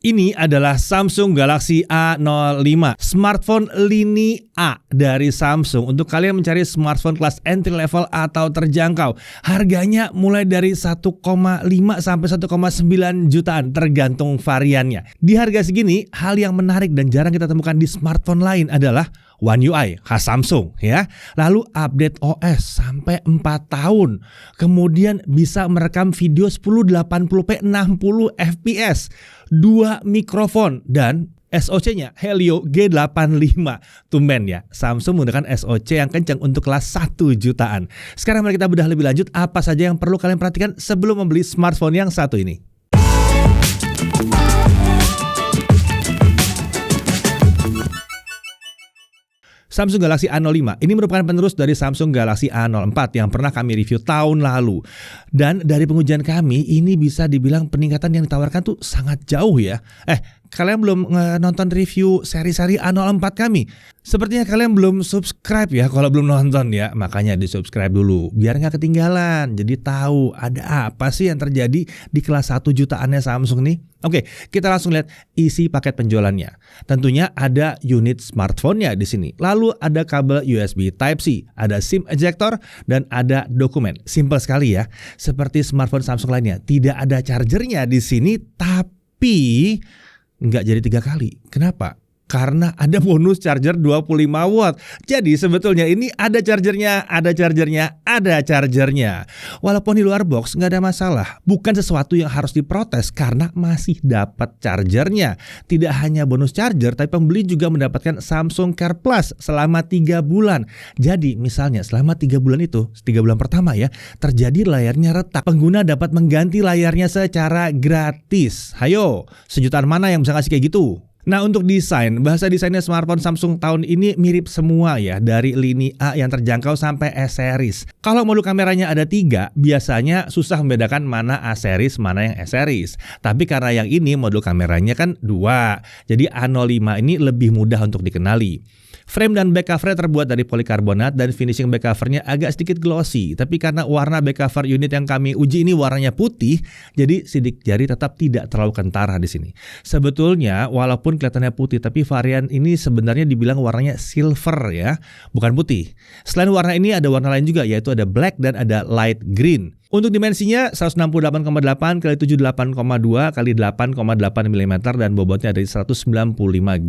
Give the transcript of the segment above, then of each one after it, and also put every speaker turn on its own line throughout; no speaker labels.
Ini adalah Samsung Galaxy A05, smartphone lini A dari Samsung. Untuk kalian mencari smartphone kelas entry level atau terjangkau, harganya mulai dari 1,5 sampai 1,9 jutaan tergantung variannya. Di harga segini, hal yang menarik dan jarang kita temukan di smartphone lain adalah One UI khas Samsung ya. Lalu update OS sampai 4 tahun. Kemudian bisa merekam video 1080p 60 fps, 2 mikrofon dan SoC-nya Helio G85. Tumben ya, Samsung menggunakan SoC yang kencang untuk kelas 1 jutaan. Sekarang mari kita bedah lebih lanjut apa saja yang perlu kalian perhatikan sebelum membeli smartphone yang satu ini. Samsung Galaxy A05 ini merupakan penerus dari Samsung Galaxy A04 yang pernah kami review tahun lalu. Dan dari pengujian kami, ini bisa dibilang peningkatan yang ditawarkan tuh sangat jauh ya. Kalian belum nonton review seri-seri A04 kami? Sepertinya kalian belum subscribe ya kalau belum nonton ya. Makanya di subscribe dulu biar nggak ketinggalan. Jadi tahu ada apa sih yang terjadi di kelas 1 jutaannya Samsung nih. Oke, kita langsung lihat isi paket penjualannya. Tentunya ada unit smartphone-nya di sini. Lalu ada kabel USB Type-C, ada SIM ejector, dan ada dokumen. Simple sekali ya. Seperti smartphone Samsung lainnya, tidak ada chargernya di sini, tapi nggak jadi 3 kali. Kenapa? Karena ada bonus charger 25 watt. Jadi sebetulnya ini ada chargernya. Walaupun di luar box nggak ada masalah. Bukan sesuatu yang harus diprotes karena masih dapat chargernya. Tidak hanya bonus charger, tapi pembeli juga mendapatkan Samsung Care Plus selama 3 bulan. Jadi misalnya selama 3 bulan itu, 3 bulan pertama ya, terjadi layarnya retak. Pengguna dapat mengganti layarnya secara gratis. Hayo, sejutaan mana yang bisa ngasih kayak gitu? Nah, untuk desain, bahasa desainnya smartphone Samsung tahun ini mirip semua ya, dari lini A yang terjangkau sampai S-series. Kalau modul kameranya ada 3, biasanya susah membedakan mana A-series, mana yang S-series. Tapi karena yang ini modul kameranya kan 2, jadi A05 ini lebih mudah untuk dikenali. Frame dan back cover terbuat dari polikarbonat dan finishing back covernya agak sedikit glossy. Tapi karena warna back cover unit yang kami uji ini warnanya putih, jadi sidik jari tetap tidak terlalu kentara di sini. Sebetulnya walaupun kelihatannya putih, tapi varian ini sebenarnya dibilang warnanya silver ya, bukan putih. Selain warna ini ada warna lain juga, yaitu ada black dan ada light green. Untuk dimensinya 168,8 x 78,2 x 8,8 mm dan bobotnya dari 195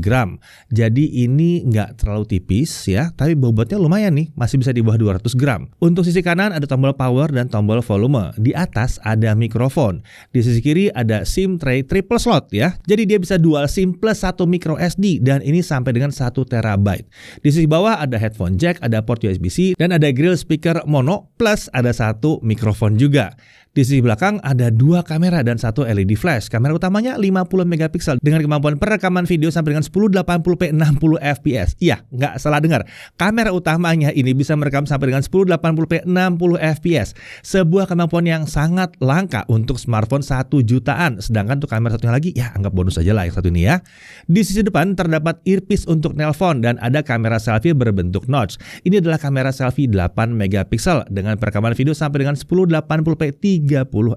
gram. Jadi ini nggak terlalu tipis ya, tapi bobotnya lumayan nih, masih bisa di bawah 200 gram. Untuk sisi kanan ada tombol power dan tombol volume. Di atas ada mikrofon. Di sisi kiri ada SIM tray triple slot ya. Jadi dia bisa dual SIM plus 1 micro SD dan ini sampai dengan 1 terabyte. Di sisi bawah ada headphone jack, ada port USB-C dan ada grill speaker mono plus ada 1 mikrofon juga. Di sisi belakang ada 2 kamera dan 1 LED flash. Kamera utamanya 50 megapiksel dengan kemampuan perekaman video sampai dengan 1080p 60 fps. Iya, nggak salah dengar. Kamera utamanya ini bisa merekam sampai dengan 1080p 60 fps. Sebuah kemampuan yang sangat langka untuk smartphone 1 jutaan. Sedangkan untuk kamera satunya lagi, ya anggap bonus aja lah yang satu ini ya. Di sisi depan terdapat earpiece untuk nelpon dan ada kamera selfie berbentuk notch. Ini adalah kamera selfie 8 megapiksel dengan perekaman video sampai dengan 1080p 30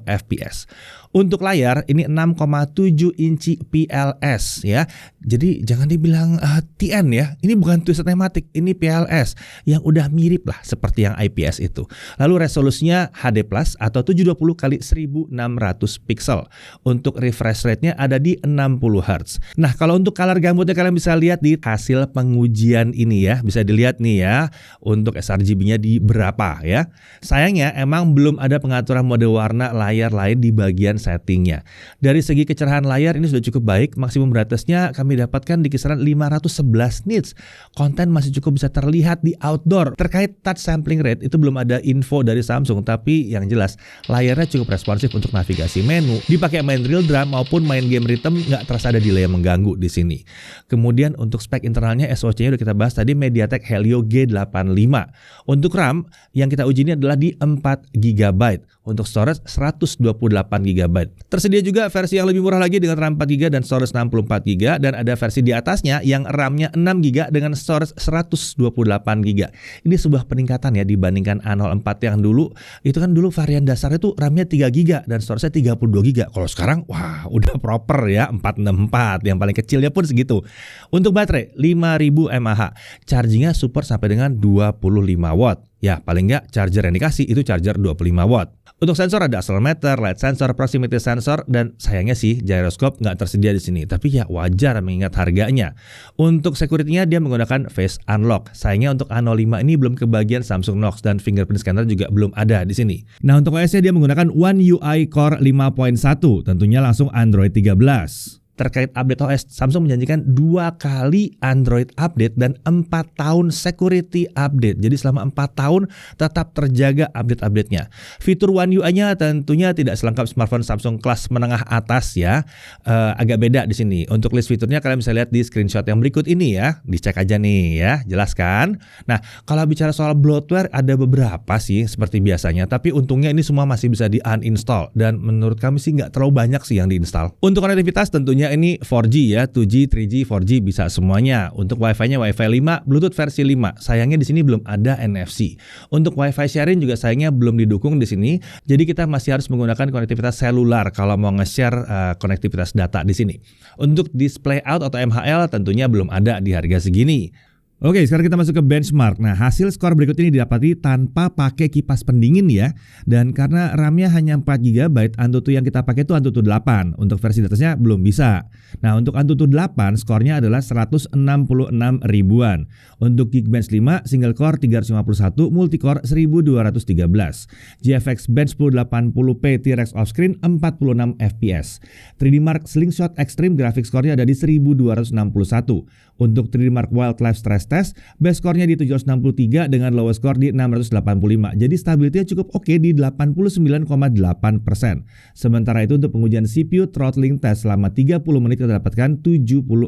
fps. Untuk layar ini 6,7 inci PLS ya. Jadi jangan dibilang TN ya. Ini bukan twisted nematic, ini PLS yang udah mirip lah seperti yang IPS itu. Lalu resolusinya HD+ atau 720 x 1600 pixel. Untuk refresh rate-nya ada di 60 Hz. Nah, kalau untuk color gambutnya kalian bisa lihat di hasil pengujian ini ya. Bisa dilihat nih ya untuk sRGB-nya di berapa ya. Sayangnya emang belum ada pengaturan mode warna layar lain di bagian settingnya. Dari segi kecerahan layar ini sudah cukup baik. Maksimum brightness-nya kami dapatkan di kisaran 511 nits. Konten masih cukup bisa terlihat di outdoor. Terkait touch sampling rate itu belum ada info dari Samsung, tapi yang jelas layarnya cukup responsif untuk navigasi menu. Dipakai main real drum maupun main game rhythm nggak terasa ada delay yang mengganggu di sini. Kemudian untuk spek internalnya SoC-nya udah kita bahas tadi, MediaTek Helio G85. Untuk RAM yang kita uji ini adalah di 4 GB. Untuk storage 128 GB. Tersedia juga versi yang lebih murah lagi dengan RAM 4 GB dan storage 64 GB, dan ada versi di atasnya yang RAM-nya 6 GB dengan storage 128 GB. Ini sebuah peningkatan ya dibandingkan A04 yang dulu. Itu kan dulu varian dasarnya tuh RAM-nya 3 GB dan storage-nya 32 GB. Kalau sekarang wah udah proper ya 464, yang paling kecilnya pun segitu. Untuk baterai 5000 mAh. Chargingnya support sampai dengan 25 watt. Ya, paling nggak charger yang dikasih itu charger 25 watt. Untuk sensor ada accelerometer, light sensor, proximity sensor, dan sayangnya sih gyroscope nggak tersedia di sini. Tapi ya wajar mengingat harganya. Untuk security-nya dia menggunakan face unlock. Sayangnya untuk A05 ini belum kebagian Samsung Knox dan fingerprint scanner juga belum ada di sini. Nah, untuk OS-nya dia menggunakan One UI Core 5.1, tentunya langsung Android 13. Terkait update OS, Samsung menjanjikan 2 kali Android update dan 4 tahun security update. Jadi selama 4 tahun tetap terjaga update-update-nya. Fitur One UI-nya tentunya tidak selengkap smartphone Samsung kelas menengah atas ya. Agak beda di sini. Untuk list fiturnya kalian bisa lihat di screenshot yang berikut ini ya. Dicek aja nih ya, jelaskan. Nah, kalau bicara soal bloatware ada beberapa sih seperti biasanya. Tapi untungnya ini semua masih bisa di uninstall. Dan menurut kami sih nggak terlalu banyak sih yang diinstal. Untuk konektivitas tentunya ini 4G ya, 2G, 3G, 4G bisa semuanya. Untuk Wi-Fi-nya Wi-Fi 5, Bluetooth versi 5. Sayangnya di sini belum ada NFC. Untuk Wi-Fi sharing juga sayangnya belum didukung di sini. Jadi kita masih harus menggunakan konektivitas seluler kalau mau nge-share konektivitas data di sini. Untuk display out atau MHL tentunya belum ada di harga segini. Oke, sekarang kita masuk ke benchmark. Nah, hasil skor berikut ini didapati tanpa pakai kipas pendingin ya. Dan karena RAM-nya hanya 4 GB, Antutu yang kita pakai itu Antutu 8. Untuk versi di atasnya belum bisa. Nah, untuk Antutu 8 skornya adalah 166 ribuan. Untuk Geekbench 5, single core 351, multicore 1213. GFX Bench 1080p T-Rex offscreen 46 fps. 3D Mark Slingshot Extreme graphics skornya ada di 1261. Untuk 3D Mark Wildlife Stress Test, base score-nya di 763 dengan lowest score di 685. Jadi stability-nya cukup oke di 89,8%. Sementara itu untuk pengujian CPU throttling test selama 30 menit kita dapatkan 74%.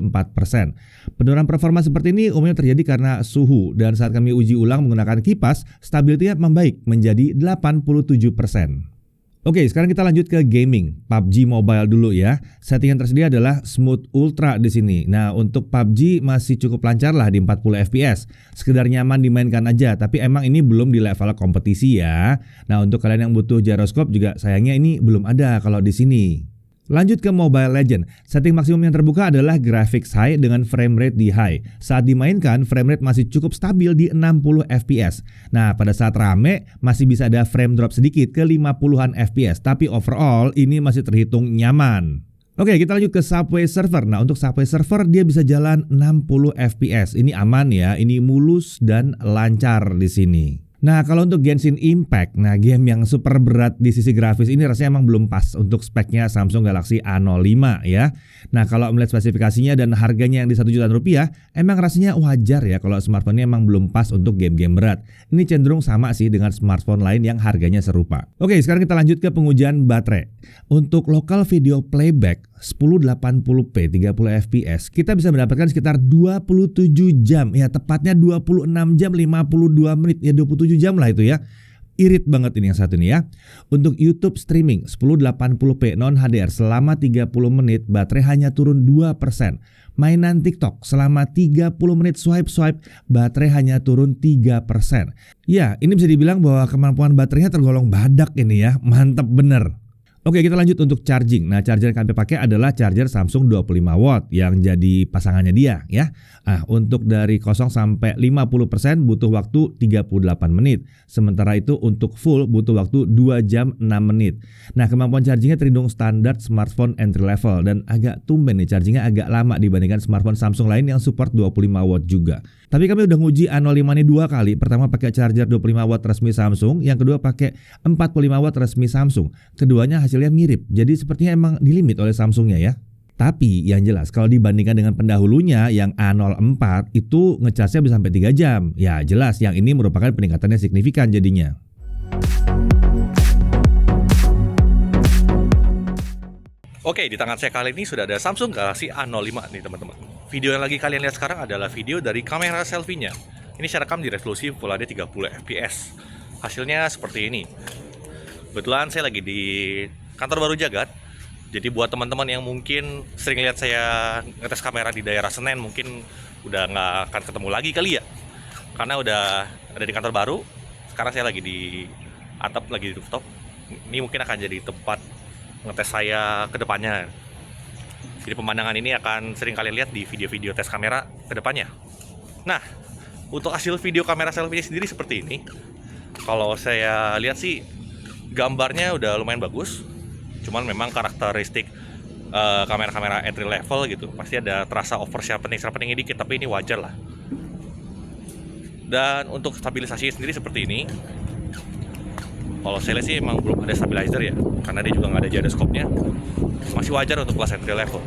Penurunan performa seperti ini umumnya terjadi karena suhu, dan saat kami uji ulang menggunakan kipas, stability-nya membaik menjadi 87%. Oke, sekarang kita lanjut ke gaming. PUBG Mobile dulu ya. Settingan tersedia adalah Smooth Ultra di sini. Nah, untuk PUBG masih cukup lancar lah di 40 fps. Sekedar nyaman dimainkan aja, tapi emang ini belum di level kompetisi ya. Nah, untuk kalian yang butuh gyroscope juga sayangnya ini belum ada kalau di sini. Lanjut ke Mobile Legends. Setting maksimum yang terbuka adalah graphics high dengan frame rate di high. Saat dimainkan, frame rate masih cukup stabil di 60 fps. Nah, pada saat rame masih bisa ada frame drop sedikit ke 50-an fps, tapi overall ini masih terhitung nyaman. Oke, kita lanjut ke Subway Surfer. Nah, untuk Subway Surfer dia bisa jalan 60 fps. Ini aman ya, ini mulus dan lancar di sini. Nah, kalau untuk Genshin Impact, nah game yang super berat di sisi grafis ini rasanya emang belum pas untuk speknya Samsung Galaxy A05 ya. Nah, kalau melihat spesifikasinya dan harganya yang di 1 jutaan rupiah, emang rasanya wajar ya kalau smartphone ini emang belum pas untuk game-game berat. Ini cenderung sama sih dengan smartphone lain yang harganya serupa. Oke, sekarang kita lanjut ke pengujian baterai. Untuk local video playback 1080p 30 fps, kita bisa mendapatkan sekitar 27 jam. Ya, tepatnya 26 jam 52 menit. Ya, 27 jam lah itu ya. Irit banget ini yang satu nih ya. Untuk YouTube streaming 1080p non HDR selama 30 menit baterai hanya turun 2%. Mainan TikTok selama 30 menit swipe baterai hanya turun 3%. Ya, ini bisa dibilang bahwa kemampuan baterainya tergolong badak ini ya. Mantap bener. Oke, kita lanjut untuk charging. Nah, charger yang kami pakai adalah charger Samsung 25 watt yang jadi pasangannya dia ya. Nah, untuk dari 0 sampai 50% butuh waktu 38 menit. Sementara itu untuk full butuh waktu 2 jam 6 menit. Nah, kemampuan chargingnya terhitung standar smartphone entry level dan agak tumben nih, chargingnya agak lama dibandingkan smartphone Samsung lain yang support 25 watt juga. Tapi kami udah nguji A05 ini 2 kali. Pertama pakai charger 25 watt resmi Samsung, yang kedua pakai 45 watt resmi Samsung. Keduanya hasilnya mirip, jadi sepertinya emang dilimit oleh Samsungnya ya. Tapi yang jelas kalau dibandingkan dengan pendahulunya yang A04 itu ngecasnya bisa sampai 3 jam. Ya jelas yang ini merupakan peningkatannya signifikan jadinya.
Oke, di tangan saya kali ini sudah ada Samsung Galaxy A05 nih teman-teman. Video yang lagi kalian lihat sekarang adalah video dari kamera selfie-nya. Ini saya rekam di resolusi Full HD 30 fps. Hasilnya seperti ini. Kebetulan saya lagi di kantor baru Jagat. Jadi buat teman-teman yang mungkin sering lihat saya ngetes kamera di daerah Senen, mungkin udah nggak akan ketemu lagi kali ya. Karena udah ada di kantor baru. Sekarang saya lagi di atap, lagi di rooftop. Ini mungkin akan jadi tempat ngetes saya ke depannya. Jadi pemandangan ini akan sering kalian lihat di video-video tes kamera ke depannya. Nah, untuk hasil video kamera selfie sendiri seperti ini. Kalau saya lihat sih gambarnya udah lumayan bagus. Cuman memang karakteristik kamera-kamera entry level gitu pasti ada terasa over sharpening dikit, tapi ini wajar lah. Dan untuk stabilisasi sendiri seperti ini, kalau saya lihat sih emang belum ada stabilizer ya, karena dia juga nggak ada gyroscope-nya. Masih wajar untuk kelas entry level.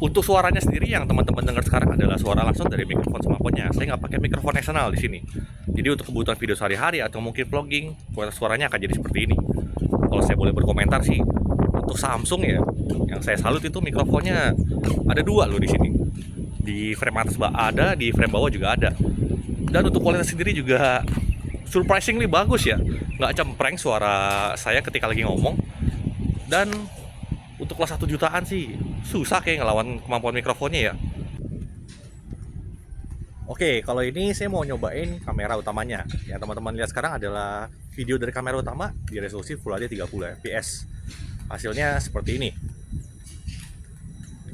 Untuk suaranya sendiri yang teman-teman dengar sekarang adalah suara langsung dari mikrofon smartphone-nya. Saya nggak pakai mikrofon eksternal di sini. Jadi untuk kebutuhan video sehari-hari atau mungkin vlogging, kualitas suaranya akan jadi seperti ini. Kalau saya boleh berkomentar sih, untuk Samsung ya, yang saya salut itu mikrofonnya ada 2 loh di sini. Di frame atas ada, di frame bawah juga ada. Dan untuk kualitas sendiri juga surprisingly bagus ya. Nggak cempreng suara saya ketika lagi ngomong. Dan untuk kelas 1 jutaan sih susah kayak ngelawan kemampuan mikrofonnya ya. Oke, kalau ini saya mau nyobain kamera utamanya. Yang teman-teman lihat sekarang adalah video dari kamera utama di resolusi Full HD 30 fps. Hasilnya seperti ini.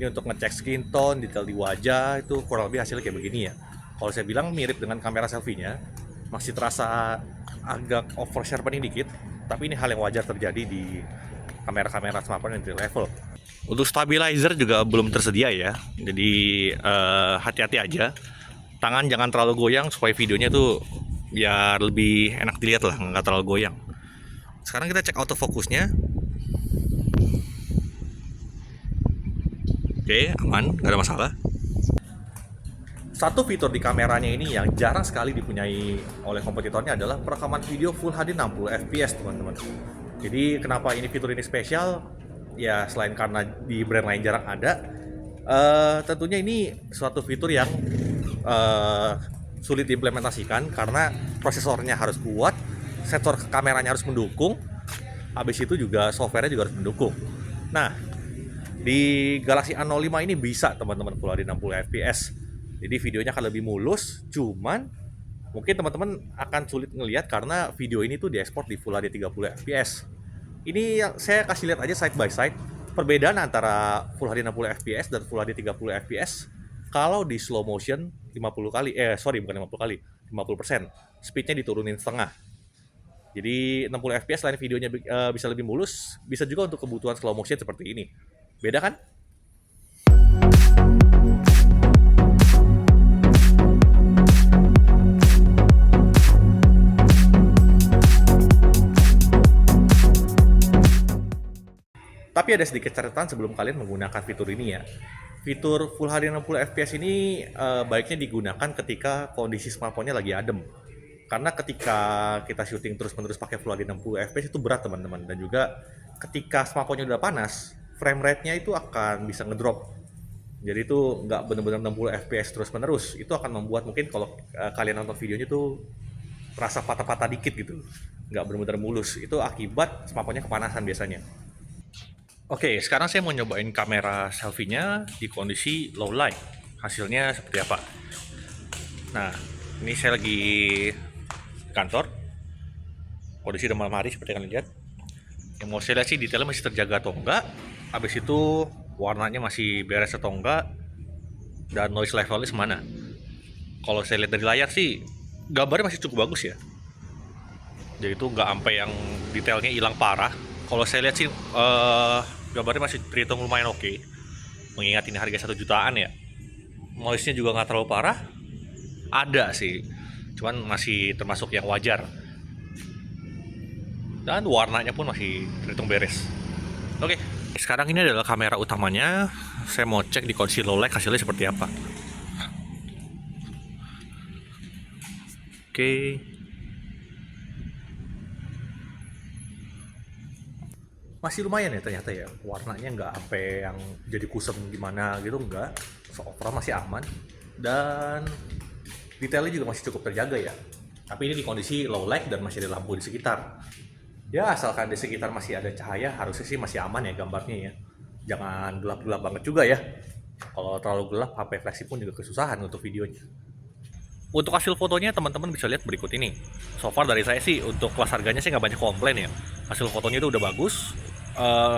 Ini untuk ngecek skin tone, detail di wajah, itu kurang lebih hasilnya kayak begini ya. Kalau saya bilang mirip dengan kamera selfie-nya, masih terasa agak over sharpening dikit, tapi ini hal yang wajar terjadi di kamera-kamera smartphone entry level. Untuk stabilizer juga belum tersedia ya, jadi hati-hati aja. Tangan jangan terlalu goyang supaya videonya tuh biar lebih enak dilihat lah, nggak terlalu goyang. Sekarang kita cek autofocusnya. Oke, aman, nggak ada masalah. Satu fitur di kameranya ini yang jarang sekali dipunyai oleh kompetitornya adalah perekaman video Full HD 60 fps, teman-teman. Jadi kenapa ini fitur ini spesial? Ya selain karena di brand lain jarang ada, tentunya ini suatu fitur yang sulit diimplementasikan karena prosesornya harus kuat, sensor kameranya harus mendukung, habis itu juga softwarenya juga harus mendukung. Nah, di Galaxy A05 ini bisa teman-teman Full HD 60 fps. Jadi videonya akan lebih mulus, cuman mungkin teman-teman akan sulit ngelihat karena video ini tuh diekspor di Full HD 30 fps. Ini yang saya kasih lihat aja side by side perbedaan antara Full HD 60 fps dan Full HD 30 fps. Kalau di slow motion 50 kali, bukan 50 kali, 50%. Speednya diturunin setengah. Jadi 60 fps selain videonya bisa lebih mulus, bisa juga untuk kebutuhan slow motion seperti ini. Beda kan? Tapi ada sedikit catatan sebelum kalian menggunakan fitur ini ya. Fitur Full HD 60 fps ini baiknya digunakan ketika kondisi smartphone-nya lagi adem. Karena ketika kita syuting terus-menerus pakai Full HD 60 fps itu berat teman-teman. Dan juga ketika smartphone-nya udah panas, frame rate-nya itu akan bisa ngedrop. Jadi itu nggak benar-benar 60 fps terus-menerus. Itu akan membuat mungkin kalau kalian nonton videonya tuh rasa patah-patah dikit gitu. Nggak benar-benar mulus. Itu akibat smartphone-nya kepanasan biasanya. Oke, sekarang saya mau nyobain kamera selfie-nya di kondisi low light. Hasilnya seperti apa? Nah, ini saya lagi kantor. Kondisi udah malam hari seperti yang kalian lihat. Yang mau saya lihat sih detailnya masih terjaga atau enggak. Habis itu warnanya masih beres atau enggak. Dan noise levelnya semana. Kalau saya lihat dari layar sih gambarnya masih cukup bagus ya. Jadi itu nggak sampai yang detailnya hilang parah. Kalau saya lihat sih gambarnya masih terhitung lumayan oke. Mengingat ini harga 1 jutaan ya. Noise-nya juga nggak terlalu parah. Ada sih, cuman masih termasuk yang wajar. Dan warnanya pun masih terhitung beres. Oke, sekarang ini adalah kamera utamanya. Saya mau cek di kondisi low light hasilnya seperti apa. Oke. Masih lumayan ya ternyata ya, warnanya nggak sampai yang jadi kusem gimana gitu, nggak. So, overall masih aman dan detailnya juga masih cukup terjaga ya. Tapi ini di kondisi low light dan masih ada lampu di sekitar. Ya asalkan di sekitar masih ada cahaya, harusnya sih masih aman ya gambarnya ya. Jangan gelap-gelap banget juga ya. Kalau terlalu gelap, HP flagship pun juga kesusahan untuk videonya. Untuk hasil fotonya teman-teman bisa lihat berikut ini. So far dari saya sih untuk kelas harganya sih nggak banyak komplain ya. Hasil fotonya itu udah bagus,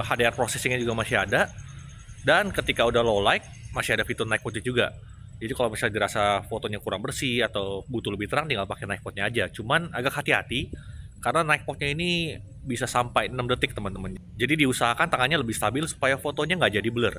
HDR processingnya juga masih ada, dan ketika udah low light masih ada fitur night mode juga. Jadi kalau misalnya dirasa fotonya kurang bersih atau butuh lebih terang, tinggal pakai night mode-nya aja. Cuman agak hati-hati karena night mode-nya ini bisa sampai 6 detik teman-teman. Jadi diusahakan tangannya lebih stabil supaya fotonya nggak jadi blur.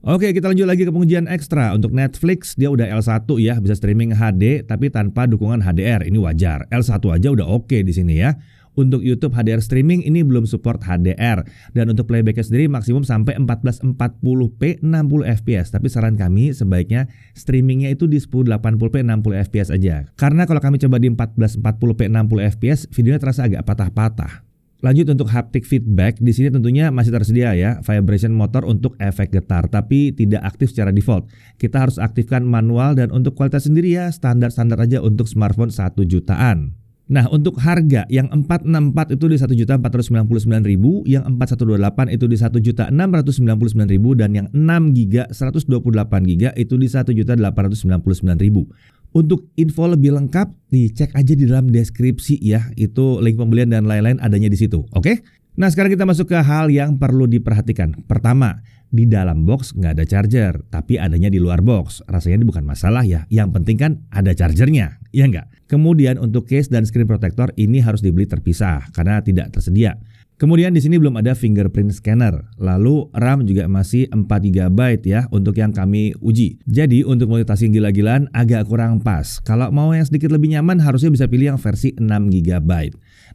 Oke, kita lanjut lagi ke pengujian ekstra. Untuk Netflix, dia udah L1 ya, bisa streaming HD tapi tanpa dukungan HDR. Ini wajar. L1 aja udah oke di sini ya. Untuk YouTube HDR streaming ini belum support HDR. Dan untuk playbacknya sendiri maksimum sampai 1440p 60 fps. Tapi saran kami sebaiknya streamingnya itu di 1080p 60 fps aja. Karena kalau kami coba di 1440p 60 fps, videonya terasa agak patah-patah. Lanjut untuk haptic feedback, di sini tentunya masih tersedia ya vibration motor untuk efek getar, tapi tidak aktif secara default. Kita harus aktifkan manual, dan untuk kualitas sendiri ya standar-standar aja untuk smartphone 1 jutaan. Nah, untuk harga yang 464 itu di 1.499.000, yang 4128 itu di 1.699.000, dan yang 6GB 128GB itu di 1.899.000. Untuk info lebih lengkap, dicek aja di dalam deskripsi ya. Itu link pembelian dan lain-lain adanya di situ. Oke? Nah, sekarang kita masuk ke hal yang perlu diperhatikan. Pertama, di dalam box nggak ada charger, tapi adanya di luar box. Rasanya ini bukan masalah ya. Yang penting kan ada chargernya, ya nggak? Kemudian untuk case dan screen protector ini harus dibeli terpisah karena tidak tersedia. Kemudian di sini belum ada fingerprint scanner. Lalu RAM juga masih 4GB ya untuk yang kami uji. Jadi untuk multitasking gila-gilaan agak kurang pas. Kalau mau yang sedikit lebih nyaman harusnya bisa pilih yang versi 6GB.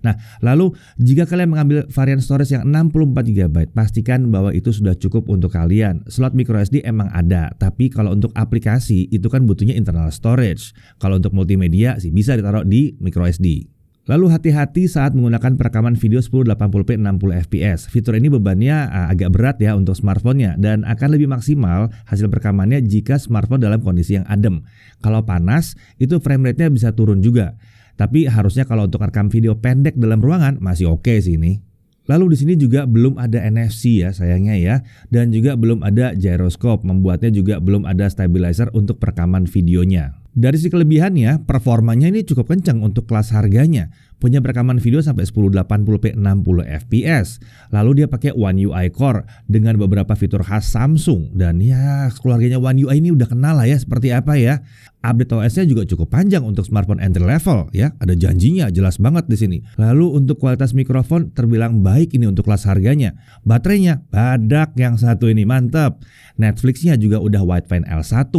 Nah, lalu jika kalian mengambil varian storage yang 64GB, pastikan bahwa itu sudah cukup untuk kalian. Slot microSD emang ada, tapi kalau untuk aplikasi itu kan butuhnya internal storage. Kalau untuk multimedia sih bisa ditaruh di microSD. Lalu hati-hati saat menggunakan perekaman video 1080p 60 fps. Fitur ini bebannya agak berat ya untuk smartphone-nya, dan akan lebih maksimal hasil perekamannya jika smartphone dalam kondisi yang adem. Kalau panas, itu frame rate-nya bisa turun juga. Tapi harusnya kalau untuk rekam video pendek dalam ruangan masih oke sih ini. Lalu di sini juga belum ada NFC ya sayangnya ya, dan juga belum ada gyroscope, membuatnya juga belum ada stabilizer untuk perekaman videonya. Dari sisi kelebihannya, performanya ini cukup kencang untuk kelas harganya. Punya perekaman video sampai 1080p 60 fps. Lalu dia pakai One UI Core dengan beberapa fitur khas Samsung. Dan ya keluarganya One UI ini udah kenal lah ya seperti apa ya. Update OS-nya juga cukup panjang untuk smartphone entry level ya. Ada janjinya jelas banget di sini. Lalu untuk kualitas mikrofon terbilang baik ini untuk kelas harganya. Baterainya badak yang satu ini, mantap. Netflix-nya juga udah Widefine L1.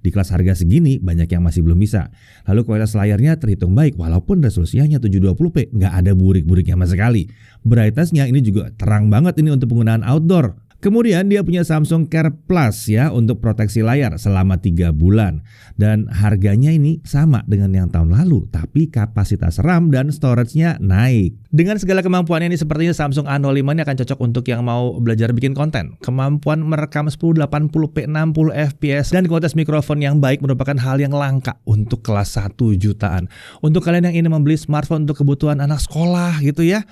Di kelas harga segini banyak yang masih belum bisa. Lalu kualitas layarnya terhitung baik walaupun resolusinya hanya 720p, nggak ada burik-buriknya sama sekali. Brightness-nya ini juga terang banget ini untuk penggunaan outdoor. Kemudian dia punya Samsung Care Plus ya untuk proteksi layar selama 3 bulan. Dan harganya ini sama dengan yang tahun lalu, tapi kapasitas RAM dan storage-nya naik. Dengan segala kemampuannya ini sepertinya Samsung A05 ini akan cocok untuk yang mau belajar bikin konten. Kemampuan merekam 1080p 60 fps dan kualitas mikrofon yang baik merupakan hal yang langka untuk kelas 1 jutaan. Untuk kalian yang ingin membeli smartphone untuk kebutuhan anak sekolah gitu ya,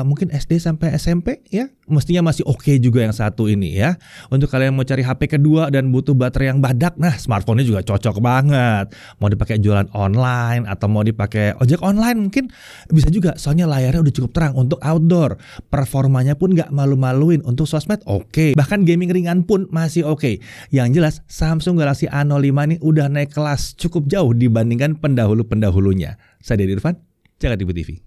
mungkin SD sampai SMP ya, mestinya masih oke juga yang satu ini ya. Untuk kalian yang mau cari HP kedua dan butuh baterai yang badak, nah smartphone-nya juga cocok banget. Mau dipakai jualan online atau mau dipakai ojek online mungkin bisa juga, soalnya layarnya udah cukup terang untuk outdoor. Performanya pun gak malu-maluin. Untuk sosmed oke. Bahkan gaming ringan pun masih oke. Yang jelas Samsung Galaxy A05 ini udah naik kelas cukup jauh dibandingkan pendahulu-pendahulunya. Saya Dedi Irfan, Jakarta TV.